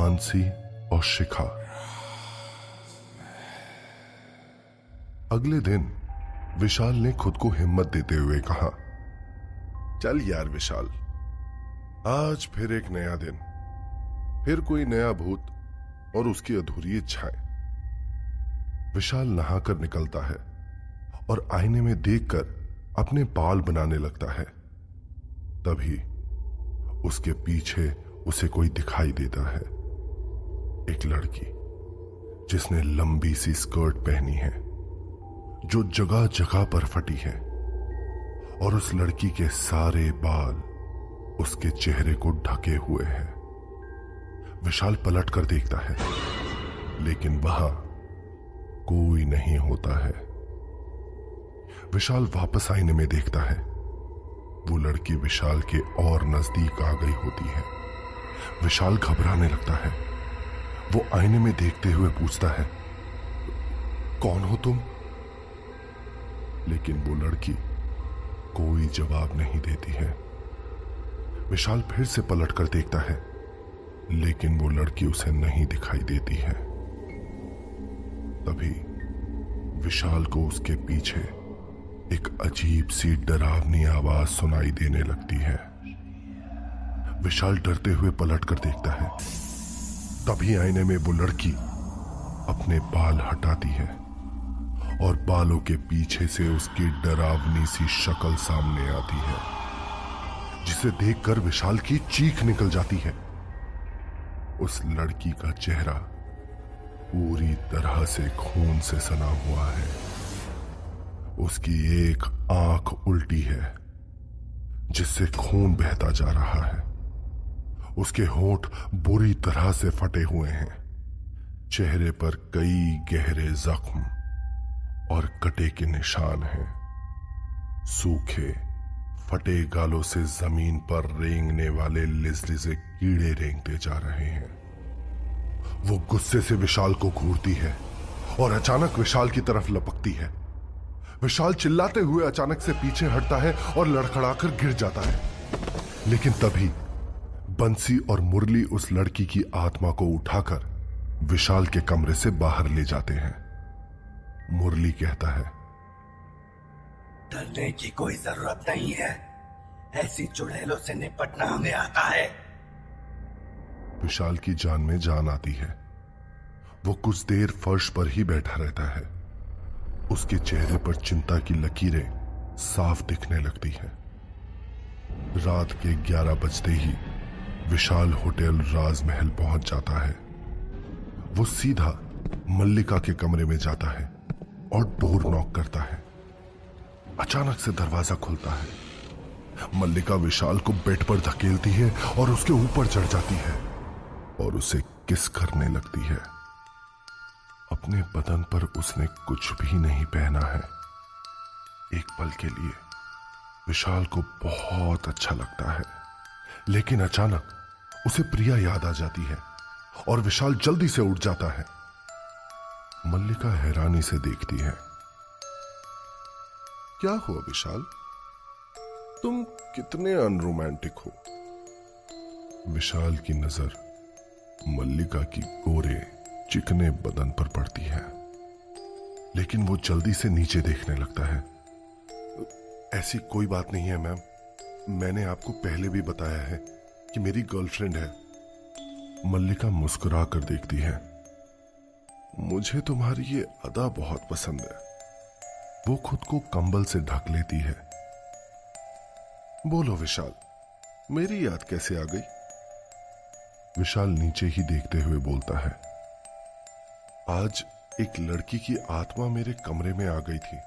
मानसी और शिखा। अगले दिन विशाल ने खुद को हिम्मत देते हुए कहा, चल यार विशाल, आज फिर एक नया दिन, फिर कोई नया भूत और उसकी अधूरी इच्छाएं। विशाल नहाकर निकलता है और आईने में देखकर अपने बाल बनाने लगता है। तभी उसके पीछे उसे कोई दिखाई देता है, एक लड़की जिसने लंबी सी स्कर्ट पहनी है जो जगह जगह पर फटी है, और उस लड़की के सारे बाल उसके चेहरे को ढके हुए हैं। विशाल पलट कर देखता है, लेकिन वहां कोई नहीं होता है। विशाल वापस आईने में देखता है, वो लड़की विशाल के और नजदीक आ गई होती है। विशाल घबराने लगता है। वो आईने में देखते हुए पूछता है, कौन हो तुम? लेकिन वो लड़की कोई जवाब नहीं देती है। विशाल फिर से पलट कर देखता है, लेकिन वो लड़की उसे नहीं दिखाई देती है। तभी विशाल को उसके पीछे एक अजीब सी डरावनी आवाज सुनाई देने लगती है। विशाल डरते हुए पलट कर देखता है। तभी आईने में वो लड़की अपने बाल हटाती है और बालों के पीछे से उसकी डरावनी सी शक्ल सामने आती है, जिसे देखकर विशाल की चीख निकल जाती है। उस लड़की का चेहरा पूरी तरह से खून से सना हुआ है। उसकी एक आंख उल्टी है, जिससे खून बहता जा रहा है। उसके होंठ बुरी तरह से फटे हुए हैं। चेहरे पर कई गहरे जख्म और कटे के निशान हैं। सूखे फटे गालों से जमीन पर रेंगने वाले लिजलिजे कीड़े रेंगते जा रहे हैं। वो गुस्से से विशाल को घूरती है और अचानक विशाल की तरफ लपकती है। विशाल चिल्लाते हुए अचानक से पीछे हटता है और लड़खड़ाकर गिर जाता है। लेकिन तभी बंसी और मुरली उस लड़की की आत्मा को उठाकर विशाल के कमरे से बाहर ले जाते हैं। मुरली कहता है, डरने की कोई जरूरत नहीं है, ऐसी चुड़ैलों से निपटना हमें आता है। विशाल की जान में जान आती है। वो कुछ देर फर्श पर ही बैठा रहता है। उसके चेहरे पर चिंता की लकीरें साफ दिखने लगती हैं। रात के 11 बजते ही विशाल होटल राजमहल पहुंच जाता है। वो सीधा मल्लिका के कमरे में जाता है और डोर नॉक करता है। अचानक से दरवाजा खुलता है। मल्लिका विशाल को बेड पर धकेलती है और उसके ऊपर चढ़ जाती है और उसे किस करने लगती है। अपने बदन पर उसने कुछ भी नहीं पहना है। एक पल के लिए विशाल को बहुत अच्छा लगता है, लेकिन अचानक उसे प्रिया याद आ जाती है और विशाल जल्दी से उठ जाता है। मल्लिका हैरानी से देखती है। क्या हुआ विशाल, तुम कितने अनरोमांटिक हो? विशाल की नजर मल्लिका की गोरे चिकने बदन पर पड़ती है, लेकिन वो जल्दी से नीचे देखने लगता है। ऐसी कोई बात नहीं है मैम, मैंने आपको पहले भी बताया है कि मेरी गर्लफ्रेंड है। मल्लिका मुस्कुरा कर देखती है। मुझे तुम्हारी ये अदा बहुत पसंद है। वो खुद को कंबल से ढक लेती है। बोलो विशाल, मेरी याद कैसे आ गई? विशाल नीचे ही देखते हुए बोलता है, आज एक लड़की की आत्मा मेरे कमरे में आ गई थी।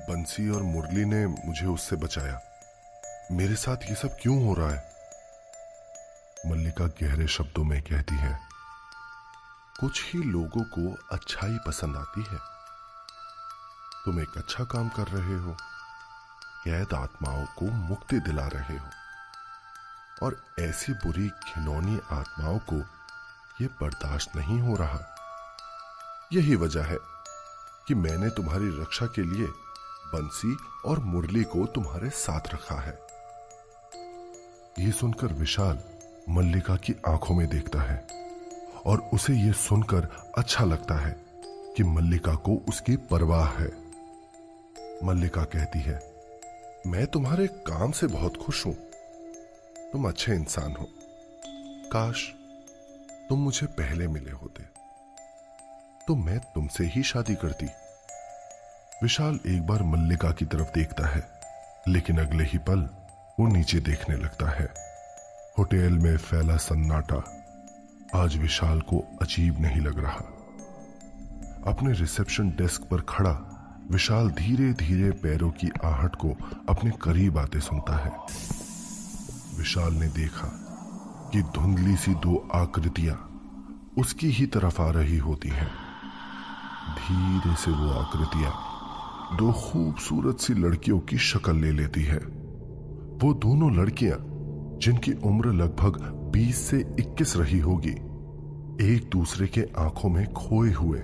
बंसी और मुरली ने मुझे उससे बचाया। मेरे साथ ये सब क्यों हो रहा है? मल्लिका गहरे शब्दों में कहती है, कुछ ही लोगों को अच्छाई पसंद आती है। तुम एक अच्छा काम कर रहे हो, कैद आत्माओं को मुक्ति दिला रहे हो, और ऐसी बुरी घिनौनी आत्माओं को यह बर्दाश्त नहीं हो रहा। यही वजह है कि मैंने तुम्हारी रक्षा के लिए बंसी और मुरली को तुम्हारे साथ रखा है। यह सुनकर विशाल मल्लिका की आंखों में देखता है और उसे यह सुनकर अच्छा लगता है कि मल्लिका को उसकी परवाह है। मल्लिका कहती है, मैं तुम्हारे काम से बहुत खुश हूं। तुम अच्छे इंसान हो। काश तुम मुझे पहले मिले होते तो मैं तुमसे ही शादी करती। विशाल एक बार मल्लिका की तरफ देखता है, लेकिन अगले ही पल वो नीचे देखने लगता है। होटल में फैला सन्नाटा आज विशाल को अजीब नहीं लग रहा। अपने रिसेप्शन डेस्क पर खड़ा विशाल धीरे धीरे पैरों की आहट को अपने करीब आते सुनता है। विशाल ने देखा कि धुंधली सी दो आकृतियां उसकी ही तरफ आ रही होती हैं। धीरे से वो आकृतियां दो खूबसूरत सी लड़कियों की शक्ल ले लेती है। वो दोनों लड़कियां जिनकी उम्र लगभग 20 से 21 रही होगी, एक दूसरे के आंखों में खोए हुए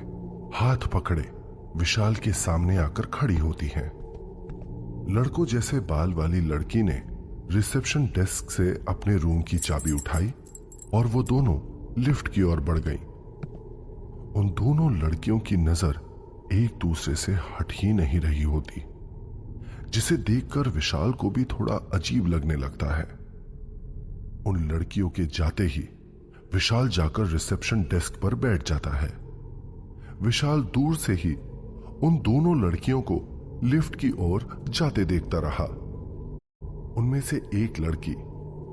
हाथ पकड़े विशाल के सामने आकर खड़ी होती हैं। लड़कों जैसे बाल वाली लड़की ने रिसेप्शन डेस्क से अपने रूम की चाबी उठाई और वो दोनों लिफ्ट की ओर बढ़ गईं। उन दोनों लड़कियों की नजर एक दूसरे से हट ही नहीं रही होती, जिसे देखकर विशाल को भी थोड़ा अजीब लगने लगता है। उन लड़कियों के जाते ही विशाल जाकर रिसेप्शन डेस्क पर बैठ जाता है। विशाल दूर से ही उन दोनों लड़कियों को लिफ्ट की ओर जाते देखता रहा। उनमें से एक लड़की,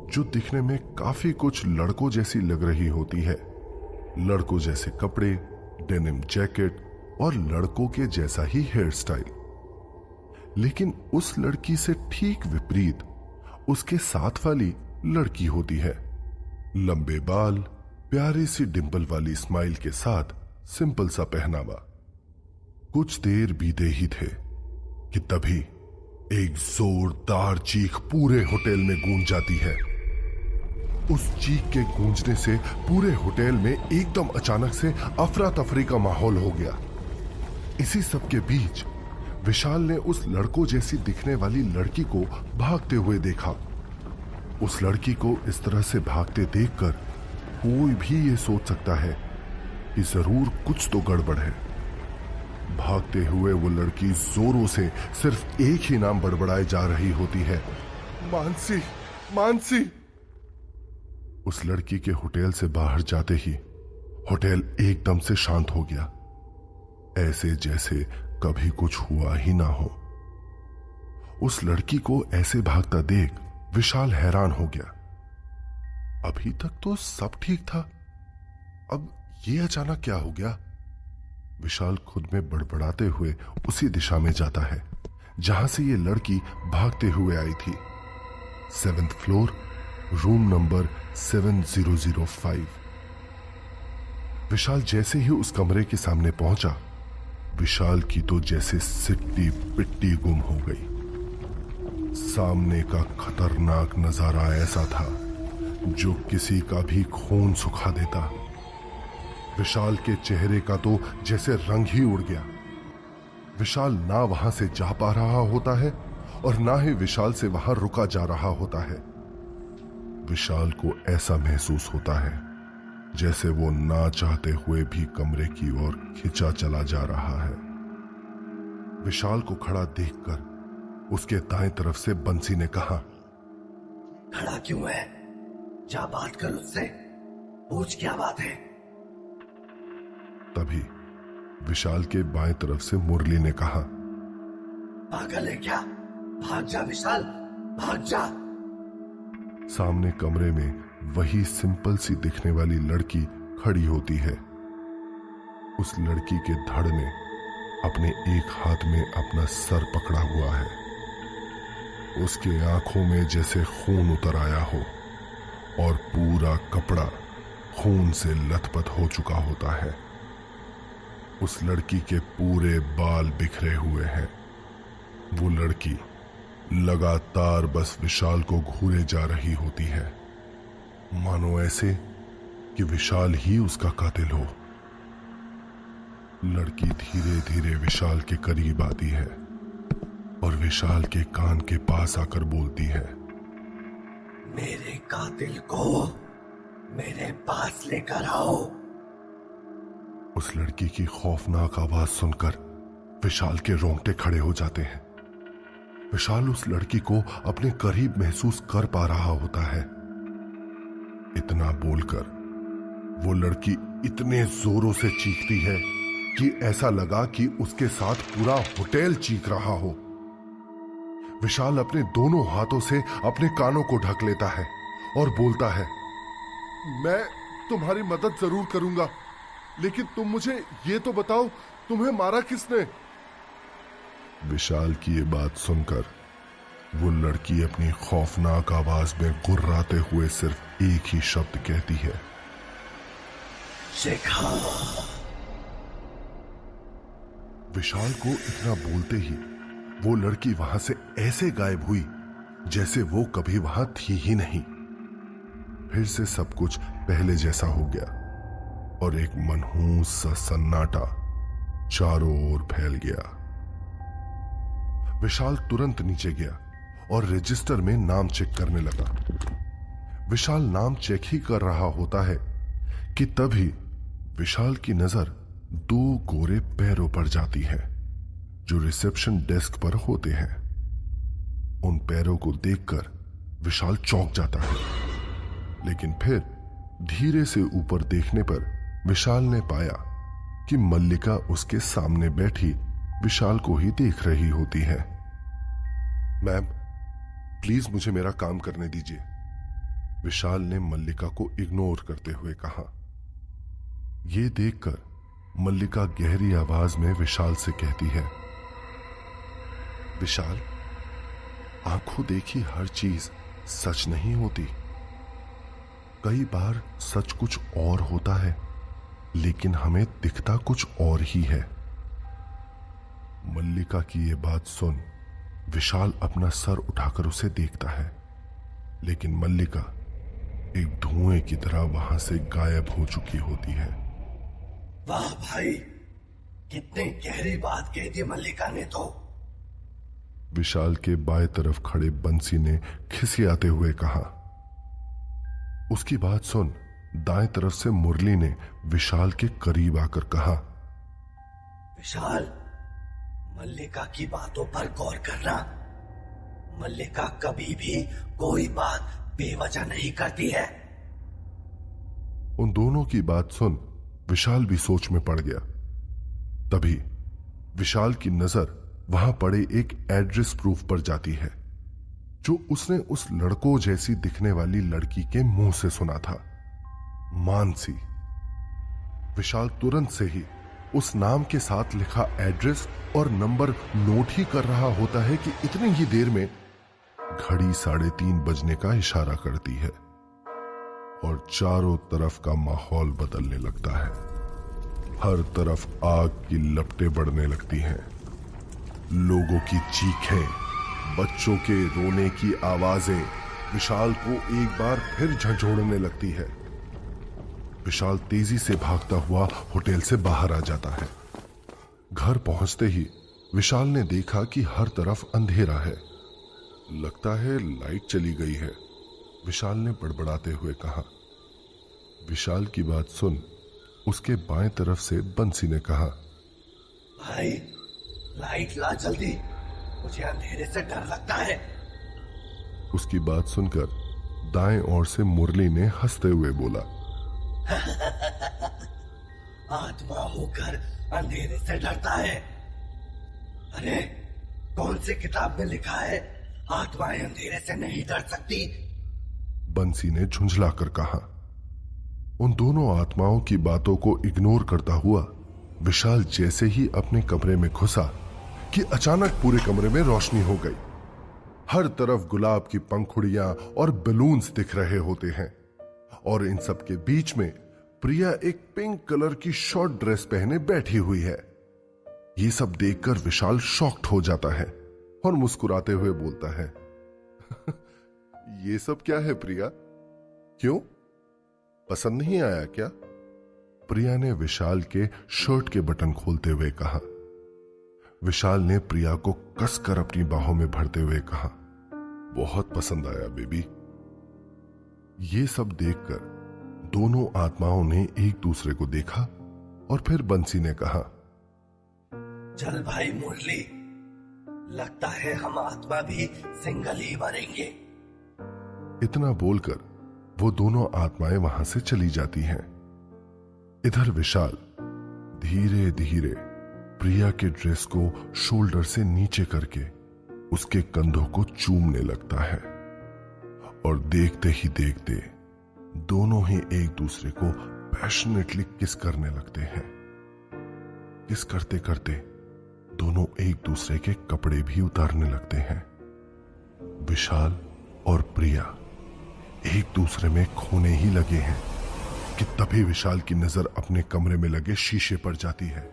जो दिखने में काफी कुछ लड़कों जैसी लग रही होती है, लड़कों जैसे कपड़े, डेनिम जैकेट और लड़कों के जैसा ही हेयर स्टाइल, लेकिन उस लड़की से ठीक विपरीत उसके साथ वाली लड़की होती है। लंबे बाल, प्यारी सी डिंपल वाली स्माइल के साथ सिंपल सा पहनावा। कुछ देर बीते ही थे कि तभी एक जोरदार चीख पूरे होटल में गूंज जाती है। उस चीख के गूंजने से पूरे होटल में एकदम अचानक से अफरा तफरी का माहौल हो गया। इसी सब के बीच विशाल ने उस लड़कों जैसी दिखने वाली लड़की को भागते हुए देखा। उस लड़की को इस तरह से भागते देखकर कोई भी ये सोच सकता है कि जरूर कुछ तो गड़बड़ है। भागते हुए वो लड़की जोरों से सिर्फ एक ही नाम बड़बड़ाए जा रही होती है, मानसी, मानसी। उस लड़की के होटल से बाहर जाते ही होटल एकदम से शांत हो गया, ऐसे जैसे कभी कुछ हुआ ही ना हो। उस लड़की को ऐसे भागता देख विशाल हैरान हो गया। अभी तक तो सब ठीक था, अब ये अचानक क्या हो गया? विशाल खुद में बड़बड़ाते हुए उसी दिशा में जाता है जहां से ये लड़की भागते हुए आई थी। 7th floor, room number 7005। विशाल जैसे ही उस कमरे के सामने पहुंचा, विशाल की तो जैसे सिट्टी पिट्टी गुम हो गई। सामने का खतरनाक नजारा ऐसा था जो किसी का भी खून सुखा देता। विशाल के चेहरे का तो जैसे रंग ही उड़ गया। विशाल ना वहां से जा पा रहा होता है और ना ही विशाल से वहां रुका जा रहा होता है। विशाल को ऐसा महसूस होता है जैसे वो ना चाहते हुए भी कमरे की ओर खिंचा चला जा रहा है। विशाल को खड़ा देखकर उसके दाएं तरफ से बंसी ने कहा, खड़ा क्यों है? जा बात कर उससे, पूछ क्या बात है। तभी विशाल के बाएं तरफ से मुरली ने कहा, पागल है क्या? भाग जा विशाल, भाग जा। सामने कमरे में वही सिंपल सी दिखने वाली लड़की खड़ी होती है। उस लड़की के धड़ ने अपने एक हाथ में अपना सर पकड़ा हुआ है। उसके आंखों में जैसे खून उतर आया हो और पूरा कपड़ा खून से लथपथ हो चुका होता है। उस लड़की के पूरे बाल बिखरे हुए हैं। वो लड़की लगातार बस विशाल को घूरे जा रही होती है, मानो ऐसे कि विशाल ही उसका कातिल हो। लड़की धीरे धीरे विशाल के करीब आती है और विशाल के कान के पास आकर बोलती है, मेरे कातिल को मेरे पास लेकर आओ। उस लड़की की खौफनाक आवाज सुनकर विशाल के रोंगटे खड़े हो जाते हैं। विशाल उस लड़की को अपने करीब महसूस कर पा रहा होता है। इतना बोलकर वो लड़की इतने जोरों से चीखती है कि ऐसा लगा कि उसके साथ पूरा होटल चीख रहा हो। विशाल अपने दोनों हाथों से अपने कानों को ढक लेता है और बोलता है, मैं तुम्हारी मदद जरूर करूंगा, लेकिन तुम मुझे ये तो बताओ, तुम्हें मारा किसने? विशाल की ये बात सुनकर वो लड़की अपनी खौफनाक आवाज में गुर्राते हुए सिर्फ एक ही शब्द कहती है, शिखा। विशाल को इतना बोलते ही वो लड़की वहां से ऐसे गायब हुई जैसे वो कभी वहां थी ही नहीं। फिर से सब कुछ पहले जैसा हो गया और एक मनहूस सा सन्नाटा चारों ओर फैल गया। विशाल तुरंत नीचे गया और रजिस्टर में नाम चेक करने लगा। विशाल नाम चेक ही कर रहा होता है कि तभी विशाल की नजर दो गोरे पैरों पर जाती है जो रिसेप्शन डेस्क पर होते हैं। उन पैरों को देखकर विशाल चौंक जाता है, लेकिन फिर धीरे से ऊपर देखने पर विशाल ने पाया कि मल्लिका उसके सामने बैठी विशाल को ही देख रही होती है। मैम, प्लीज मुझे मेरा काम करने दीजिए, विशाल ने मल्लिका को इग्नोर करते हुए कहा। यह देखकर मल्लिका गहरी आवाज में विशाल से कहती है, विशाल, आंखों देखी हर चीज सच नहीं होती। कई बार सच कुछ और होता है, लेकिन हमें दिखता कुछ और ही है। मल्लिका की यह बात सुन विशाल अपना सर उठाकर उसे देखता है, लेकिन मल्लिका एक धुएं की तरह वहां से गायब हो चुकी होती है। वाह भाई, कितनी गहरी बात कह दी मल्लिका ने तो। विशाल के बाएं तरफ खड़े बंसी ने खिसियाते हुए कहा। उसकी बात सुन दाएं तरफ से मुरली ने विशाल के करीब आकर कहा, विशाल, मल्लिका की बातों पर गौर करना। मल्लिका कभी भी कोई बात बेवजह नहीं करती है। उन दोनों की बात सुन विशाल भी सोच में पड़ गया। तभी विशाल की नजर वहां पड़े एक एड्रेस प्रूफ पर जाती है जो उसने उस लड़कों जैसी दिखने वाली लड़की के मुंह से सुना था, मानसी। विशाल तुरंत से ही उस नाम के साथ लिखा एड्रेस और नंबर नोट ही कर रहा होता है कि इतनी ही देर में घड़ी 3:30 बजने का इशारा करती है और चारों तरफ का माहौल बदलने लगता है। हर तरफ आग की लपटें बढ़ने लगती हैं। लोगों की चीखें, बच्चों के रोने की आवाजें विशाल को एक बार फिर झंझोड़ने लगती है। विशाल तेजी से भागता हुआ होटल से बाहर आ जाता है। घर पहुंचते ही विशाल ने देखा कि हर तरफ अंधेरा है। लगता है लाइट चली गई है, विशाल ने बड़बड़ाते हुए कहा। विशाल की बात सुन उसके बाएं तरफ से बंसी ने कहा, भाई, लाइट ला जल्दी, मुझे अंधेरे से डर लगता है। उसकी बात सुनकर दाएं ओर से मुरली ने हंसते हुए बोला, आत्मा होकर अंधेरे से डरता है। अरे, कौन सी किताब में लिखा है आत्माएं अंधेरे से नहीं डर सकती? बंसी ने झुंझलाकर कहा। उन दोनों आत्माओं की बातों को इग्नोर करता हुआ विशाल जैसे ही अपने कमरे में घुसा कि अचानक पूरे कमरे में रोशनी हो गई। हर तरफ गुलाब की पंखुड़ियां और बलून्स दिख रहे होते हैं और इन सब के बीच में प्रिया एक पिंक कलर की शॉर्ट ड्रेस पहने बैठी हुई है। ये सब देखकर विशाल शॉक्ड हो जाता है और मुस्कुराते हुए बोलता है, ये सब क्या है प्रिया? क्यों, पसंद नहीं आया क्या? प्रिया ने विशाल के शर्ट के बटन खोलते हुए कहा। विशाल ने प्रिया को कसकर अपनी बाहों में भरते हुए कहा, बहुत पसंद आया बेबी। ये सब देखकर दोनों आत्माओं ने एक दूसरे को देखा और फिर बंसी ने कहा, चल भाई मुरली, लगता है हम आत्मा भी सिंगल ही मरेंगे। इतना बोलकर वो दोनों आत्माएं वहां से चली जाती हैं। इधर विशाल धीरे धीरे प्रिया के ड्रेस को शोल्डर से नीचे करके उसके कंधों को चूमने लगता है और देखते ही देखते दोनों ही एक दूसरे को पैशनेटली किस करने लगते हैं। किस करते करते दोनों एक दूसरे के कपड़े भी उतारने लगते हैं। विशाल और प्रिया एक दूसरे में खोने ही लगे हैं कि तभी विशाल की नजर अपने कमरे में लगे शीशे पर जाती है,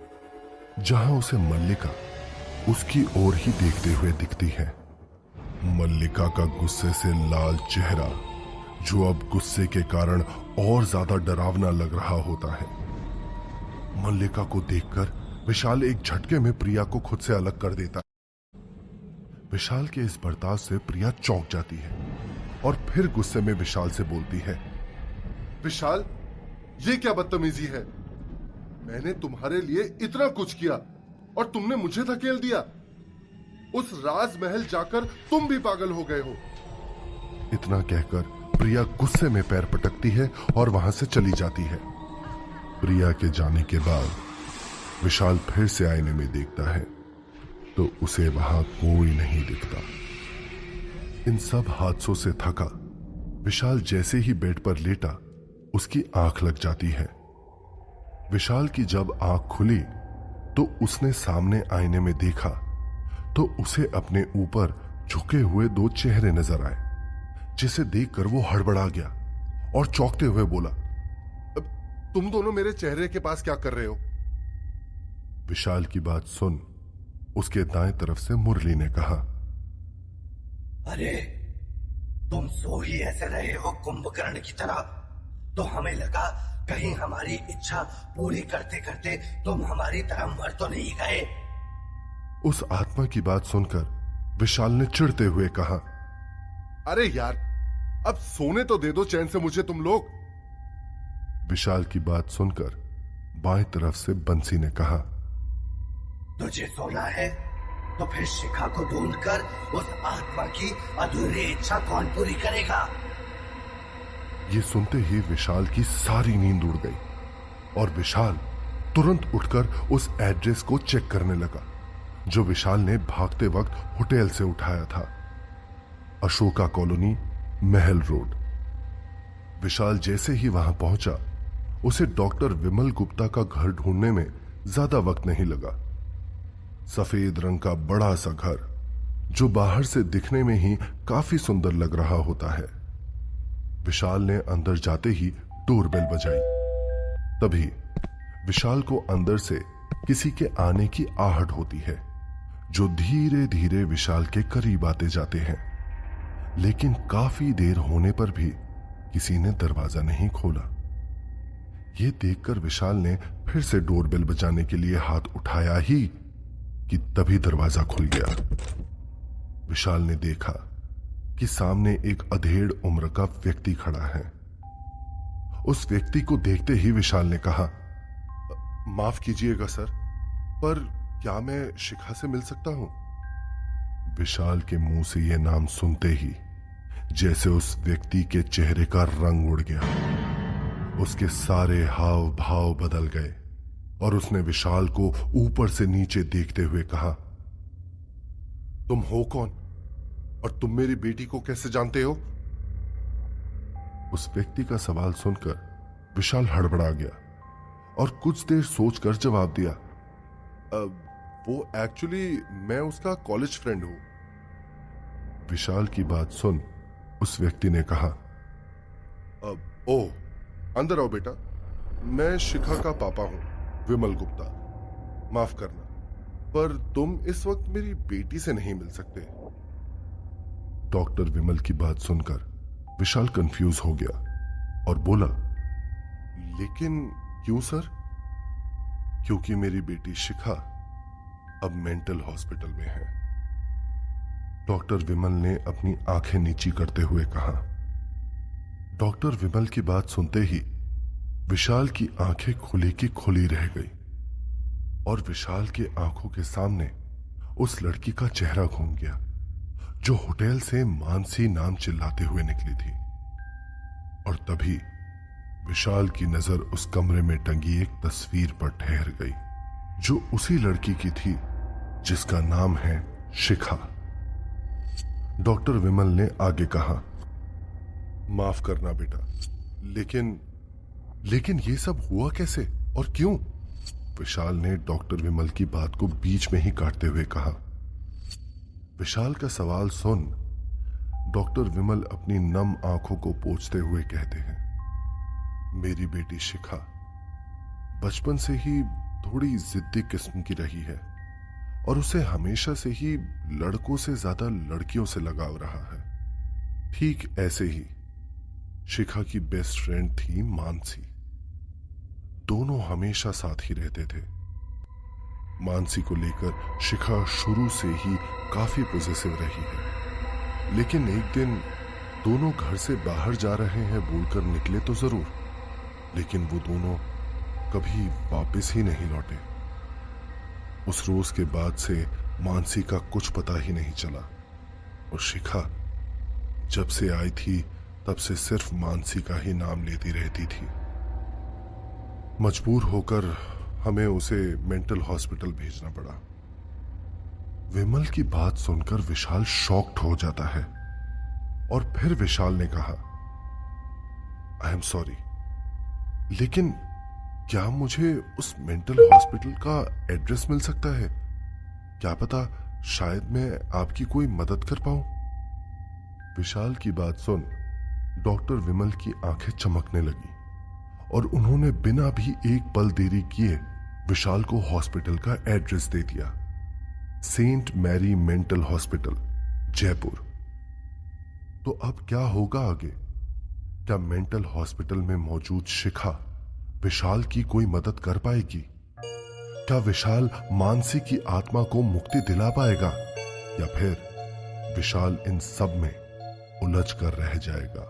जहां उसे मल्लिका उसकी ओर ही देखते हुए दिखती है। मल्लिका का गुस्से से लाल चेहरा, जो अब गुस्से के कारण और ज्यादा डरावना लग रहा होता है। मल्लिका को देखकर विशाल एक झटके में प्रिया को खुद से अलग कर देता है। विशाल के इस बर्ताव से प्रिया चौंक जाती है और फिर गुस्से में विशाल से बोलती है, विशाल, ये क्या बदतमीजी है? मैंने तुम्हारे लिए इतना कुछ किया और तुमने मुझे धकेल दिया। उस राजमहल जाकर तुम भी पागल हो गए हो। इतना कहकर प्रिया गुस्से में पैर पटकती है और वहां से चली जाती है। प्रिया के जाने के बाद विशाल फिर से आईने में देखता है तो उसे वहां कोई नहीं दिखता। इन सब हादसों से थका विशाल जैसे ही बेड पर लेटा, उसकी आंख लग जाती है। विशाल की जब आंख खुली तो उसने सामने आईने में देखा तो उसे अपने ऊपर झुके हुए दो चेहरे नजर आए, जिसे देखकर वो हड़बड़ा गया और चौंकते हुए बोला, तुम दोनों मेरे चेहरे के पास क्या कर रहे हो? विशाल की बात सुन उसके दाएं तरफ से मुरली ने कहा, अरे तुम सो ही ऐसे रहे हो कुंभकर्ण की तरह, तो हमें लगा कहीं हमारी इच्छा पूरी करते करते तुम हमारी तरह मर तो नहीं गए। उस आत्मा की बात सुनकर विशाल ने चिढ़ते हुए कहा, अरे यार, अब सोने तो दे दो चैन से मुझे तुम लोग। विशाल की बात सुनकर बाएं तरफ से बंसी ने कहा, तुझे सोना है तो फिर शिखा को ढूंढकर उस आत्मा की अधूरी इच्छा कौन पूरी करेगा? ये सुनते ही विशाल की सारी नींद उड़ गई और विशाल तुरंत उठकर उस एड्रेस को चेक करने लगा जो विशाल ने भागते वक्त होटल से उठाया था। अशोका कॉलोनी, महल रोड। विशाल जैसे ही वहां पहुंचा उसे डॉक्टर विमल गुप्ता का घर ढूंढने में ज्यादा वक्त नहीं लगा। सफेद रंग का बड़ा सा घर जो बाहर से दिखने में ही काफी सुंदर लग रहा होता है। विशाल ने अंदर जाते ही डोरबेल बजाई। तभी विशाल को अंदर से किसी के आने की आहट होती है, जो धीरे धीरे विशाल के करीब आते जाते हैं, लेकिन काफी देर होने पर भी किसी ने दरवाजा नहीं खोला। यह देखकर विशाल ने फिर से डोरबेल बजाने के लिए हाथ उठाया ही कि तभी दरवाजा खुल गया। विशाल ने देखा कि सामने एक अधेड़ उम्र का व्यक्ति खड़ा है। उस व्यक्ति को देखते ही विशाल ने कहा, माफ कीजिएगा सर, पर क्या मैं शिखा से मिल सकता हूं? विशाल के मुंह से यह नाम सुनते ही जैसे उस व्यक्ति के चेहरे का रंग उड़ गया। उसके सारे हाव भाव बदल गए और उसने विशाल को ऊपर से नीचे देखते हुए कहा, तुम हो कौन और तुम मेरी बेटी को कैसे जानते हो? उस व्यक्ति का सवाल सुनकर विशाल हड़बड़ा गया और कुछ देर सोचकर जवाब दिया, वो एक्चुअली मैं उसका कॉलेज फ्रेंड हूं। विशाल की बात सुन उस व्यक्ति ने कहा, ओ, अंदर आओ बेटा, मैं शिखा का पापा हूं, विमल गुप्ता। माफ करना, पर तुम इस वक्त मेरी बेटी से नहीं मिल सकते। डॉक्टर विमल की बात सुनकर विशाल कंफ्यूज हो गया और बोला, लेकिन क्यों सर? क्योंकि मेरी बेटी शिखा अब मेंटल हॉस्पिटल में है। डॉक्टर विमल ने अपनी आंखें नीची करते हुए कहा। डॉक्टर विमल की बात सुनते ही विशाल की आंखें खुली की खुली रह गई और विशाल के आंखों के सामने उस लड़की का चेहरा घूम गया जो होटल से मानसी नाम चिल्लाते हुए निकली थी। और तभी विशाल की नजर उस कमरे में टंगी एक तस्वीर पर ठहर गई जो उसी लड़की की थी जिसका नाम है शिखा। डॉक्टर विमल ने आगे कहा, माफ करना बेटा, लेकिन ये सब हुआ कैसे और क्यों? विशाल ने डॉक्टर विमल की बात को बीच में ही काटते हुए कहा। विशाल का सवाल सुन डॉक्टर विमल अपनी नम आंखों को पोंछते हुए कहते हैं, मेरी बेटी शिखा बचपन से ही थोड़ी जिद्दी किस्म की रही है और उसे हमेशा से ही लड़कों से ज्यादा लड़कियों से लगाव रहा है। ठीक ऐसे ही शिखा की बेस्ट फ्रेंड थी मानसी। दोनों हमेशा साथ ही रहते थे। मानसी को लेकर शिखा शुरू से ही काफी पॉजिटिव रही है, लेकिन एक दिन दोनों घर से बाहर जा रहे हैं बोलकर निकले तो जरूर, लेकिन वो दोनों कभी वापस ही नहीं लौटे। उस रोज के बाद से मानसी का कुछ पता ही नहीं चला और शिखा जब से आई थी तब से सिर्फ मानसी का ही नाम लेती रहती थी। मजबूर होकर हमें उसे मेंटल हॉस्पिटल भेजना पड़ा। विमल की बात सुनकर विशाल शॉक्ड हो जाता है और फिर विशाल ने कहा, आई एम सॉरी, लेकिन क्या मुझे उस मेंटल हॉस्पिटल का एड्रेस मिल सकता है? क्या पता शायद मैं आपकी कोई मदद कर पाऊं। विशाल की बात सुन डॉक्टर विमल की आंखें चमकने लगी और उन्होंने बिना भी एक पल देरी किए विशाल को हॉस्पिटल का एड्रेस दे दिया। Saint Mary mental hospital, Jaipur. तो अब क्या होगा आगे? क्या मेंटल हॉस्पिटल में मौजूद शिखा विशाल की कोई मदद कर पाएगी? क्या विशाल मानसी की आत्मा को मुक्ति दिला पाएगा या फिर विशाल इन सब में उलझ कर रह जाएगा?